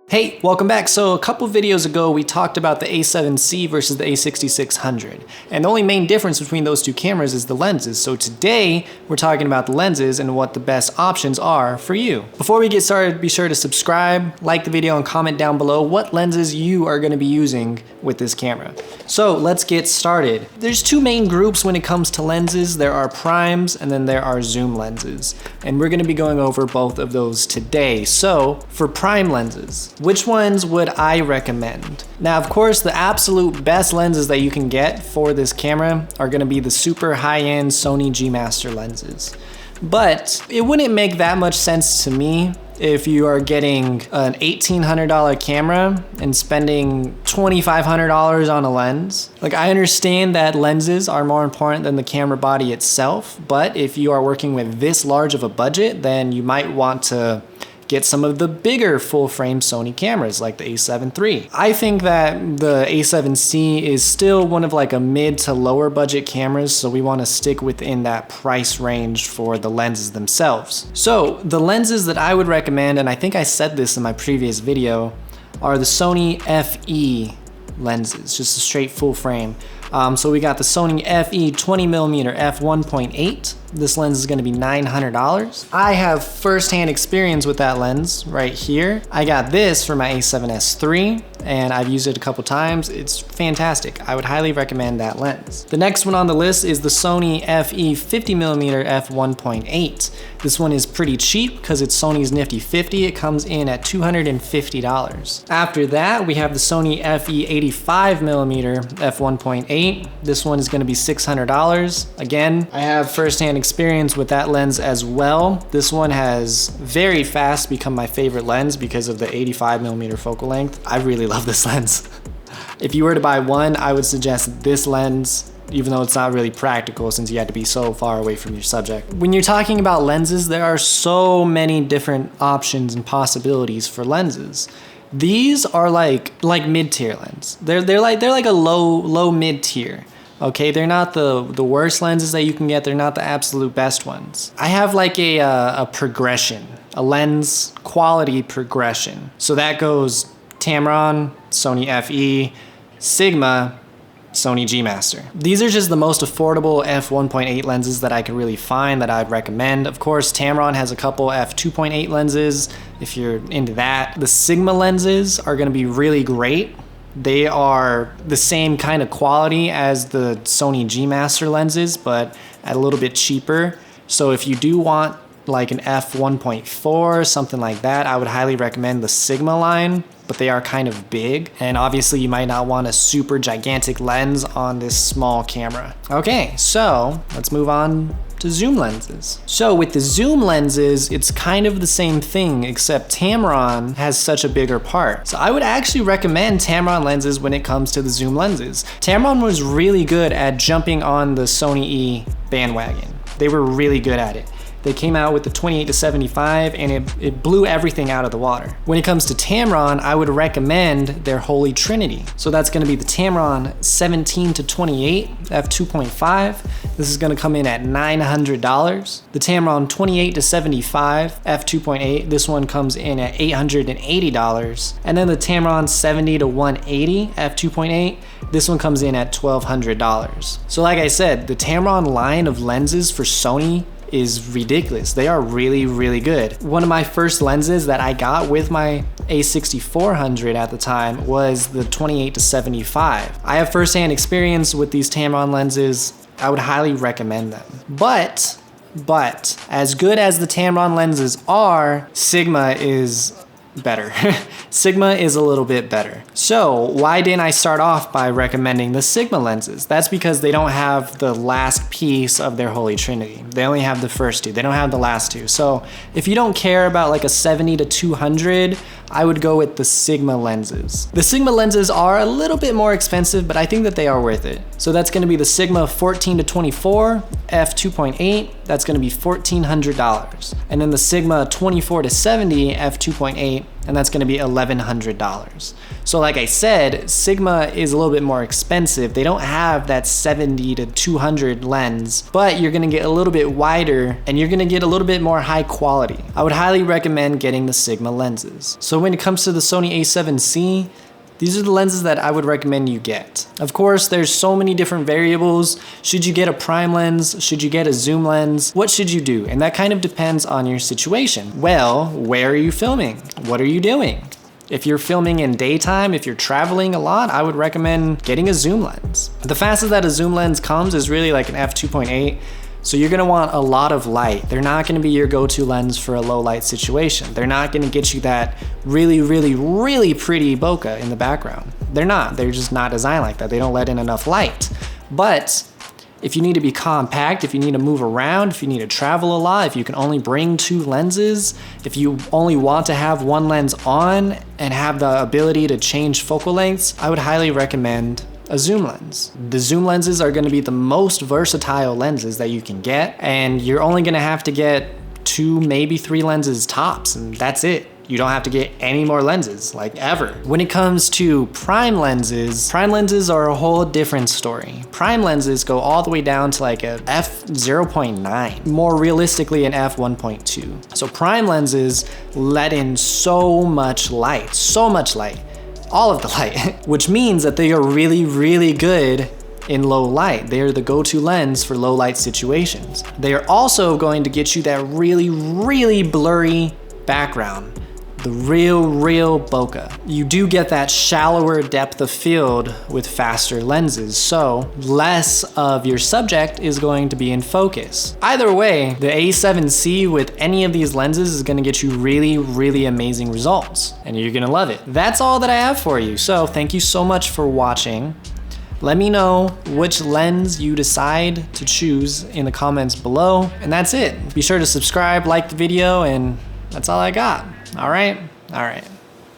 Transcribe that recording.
Hey, welcome back. So a couple videos ago, we talked about the A7C versus the A6600. And the only main difference between those two cameras is the lenses. So today, we're talking about the lenses and what the best options are for you. Before we get started, be sure to subscribe, like the video, and comment down below what lenses you are going to be using with this camera. So let's get started. There's two main groups when it comes to lenses. There are primes and then there are zoom lenses. And we're going to be going over both of those today. So for prime lenses, which ones would I recommend? Now, of course, the absolute best lenses that you can get for this camera are going to be the super high-end Sony G Master lenses. But it wouldn't make that much sense to me if you are getting an $1,800 camera and spending $2,500 on a lens. Like, I understand that lenses are more important than the camera body itself, but if you are working with this large of a budget, then you might want to get some of the bigger full-frame Sony cameras like the A7 III. I think that the A7C is still one of like a mid to lower budget cameras, so we want to stick within that price range for the lenses themselves. So the lenses that I would recommend, and I think I said this in my previous video, are the Sony FE lenses, just a straight full frame. So we got the Sony FE 20mm f1.8. This lens is going to be $900. I have first-hand experience with that lens right here. I got this for my A7S III and I've used it a couple times. It's fantastic. I would highly recommend that lens. The next one on the list is the Sony FE 50mm f1.8. This one is pretty cheap because it's Sony's nifty 50. It comes in at $250. After that, we have the Sony FE 85mm f1.8. This one is going to be $600. Again, I have first-hand experience with that lens as well. This one has very fast become my favorite lens because of the 85mm focal length. I really love this lens. If you were to buy one, I would suggest this lens, even though it's not really practical since you had to be so far away from your subject. When you're talking about lenses, there are so many different options and possibilities for lenses. These are like mid-tier lens. They're like a low mid-tier. Okay, they're not the worst lenses that you can get. They're not the absolute best ones. I have like a progression, a lens quality progression. So that goes Tamron, Sony FE, Sigma, Sony G Master. These are just the most affordable f1.8 lenses that I could really find that I'd recommend. Of course, Tamron has a couple f2.8 lenses if you're into that. The Sigma lenses are gonna be really great. They are the same kind of quality as the Sony G Master lenses, but at a little bit cheaper. So if you do want like an f1.4, something like that, I would highly recommend the Sigma line, but they are kind of big. And obviously you might not want a super gigantic lens on this small camera. Okay, so let's move on to zoom lenses. So with the zoom lenses, it's kind of the same thing, except Tamron has such a bigger part. So I would actually recommend Tamron lenses when it comes to the zoom lenses. Tamron was really good at jumping on the Sony E bandwagon. They were really good at it. They came out with the 28-75 and it blew everything out of the water. When it comes to Tamron, I would recommend their Holy Trinity. So that's gonna be the Tamron 17-28 f2.5. This is gonna come in at $900. The Tamron 28-75 f2.8, this one comes in at $880. And then the Tamron 70-180 f2.8, this one comes in at $1,200. So like I said, the Tamron line of lenses for Sony is ridiculous. They are really, really good. One of my first lenses that I got with my A6400 at the time was the 28-75. I have first-hand experience with these Tamron lenses. I would highly recommend them. But as good as the Tamron lenses are, Sigma is better. Sigma is a little bit better. So why didn't I start off by recommending the Sigma lenses? That's because they don't have the last piece of their Holy Trinity. They only have the first two. They don't have the last two. So if you don't care about like a 70-200, I would go with the Sigma lenses. The Sigma lenses are a little bit more expensive, but I think that they are worth it. So that's gonna be the Sigma 14-24 f2.8. That's gonna be $1,400. And then the Sigma 24-70 f2.8, and that's gonna be $1,100. So like I said, Sigma is a little bit more expensive. They don't have that 70 to 200 lens, but you're gonna get a little bit wider and you're gonna get a little bit more high quality. I would highly recommend getting the Sigma lenses. So when it comes to the Sony A7C, these are the lenses that I would recommend you get. Of course, there's so many different variables. Should you get a prime lens? Should you get a zoom lens? What should you do? And that kind of depends on your situation. Well, where are you filming? What are you doing? If you're filming in daytime, if you're traveling a lot, I would recommend getting a zoom lens. The fastest that a zoom lens comes is really like an f2.8. So you're gonna want a lot of light. They're not gonna be your go-to lens for a low light situation. They're not gonna get you that really, really, really pretty bokeh in the background. They're not, they're just not designed like that. They don't let in enough light. But if you need to be compact, if you need to move around, if you need to travel a lot, if you can only bring 2 lenses, if you only want to have one lens on and have the ability to change focal lengths, I would highly recommend a zoom lens. The zoom lenses are gonna be the most versatile lenses that you can get, and you're only gonna have to get 2, maybe 3 lenses tops, and that's it. You don't have to get any more lenses, like ever. When it comes to prime lenses are a whole different story. Prime lenses go all the way down to like a f0.9, more realistically an f1.2. So prime lenses let in so much light, all of the light, which means that they are really, really good in low light. They are the go-to lens for low light situations. They are also going to get you that really, really blurry background. The real bokeh. You do get that shallower depth of field with faster lenses, so less of your subject is going to be in focus. Either way, the A7C with any of these lenses is gonna get you really, really amazing results, and you're gonna love it. That's all that I have for you, so thank you so much for watching. Let me know which lens you decide to choose in the comments below, and that's it. Be sure to subscribe, like the video, and that's all I got. All right.